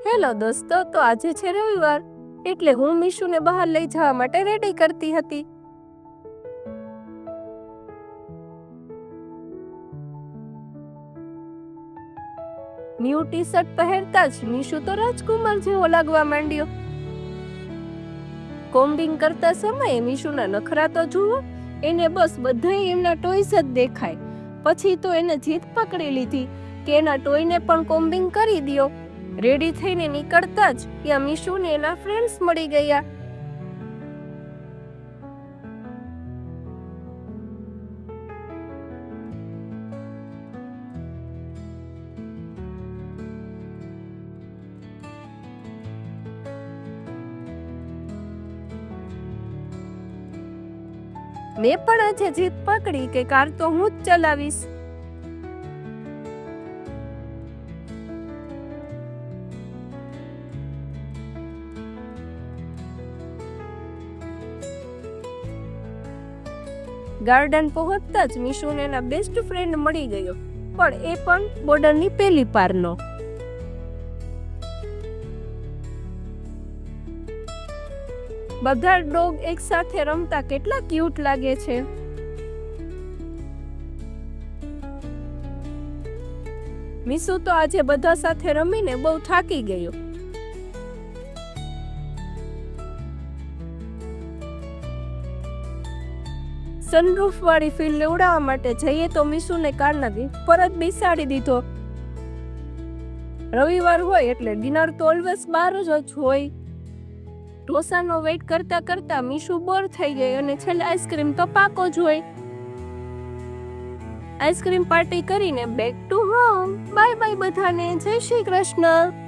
Hello દોસ્તો, તો આજે છે રવિવાર, એટલે હું મીશુને બહાર લઈ જવા માટે રેડી કરતી હતી. ન્યૂ ટી શર્ટ પહેરતા જ મીશુ તો રાજકુમાર જેવો લાગવા માંડ્યો. કોમ્બિંગ કરતા સમયે મીશુના નખરા તો જુઓ, એને બસ બધાય એમના ટોયસ જ દેખાય. પછી તો એને જીદ પકડી લીધી કે એના ટોયને પણ કોમ્બિંગ કરી દ્યો. રેડી થઈને નીકળતા જ ત્યાં મીશુને એના ફ્રેન્ડ્સ મળી ગયા. મેં પણ આજે જીદ પકડી કે કાર તો હું જ ચલાવીશ. ગાર્ડન પહોંચતા જ મીશુને એના બેસ્ટ ફ્રેન્ડ મળી ગયો, પણ એ પણ બોર્ડરની પેલી પારનો. બધા ડોગ એક સાથે રમતા કેટલા ક્યુટ લાગે છે. મીશુ તો આજે બધા સાથે રમીને બહુ થાકી ગયો. સનરૂફ વાળી ફીલ લેવડાવવા માટે જઈએ તો મીશુને કારના પર જ બેસાડી દીધો. રવિવાર હોય એટલે ડિનર તો ઓલવેઝ બહાર જ હોય. ઢોસાનો વેઇટ કરતા કરતા મીશુ બોર થઈ ગઈ અને છેલ્લે આઈસ્ક્રીમ તો પાકો જ હોય. આઈસ્ક્રીમ પાર્ટી કરીને back to home. Bye bye બધાને, જય શ્રી કૃષ્ણ.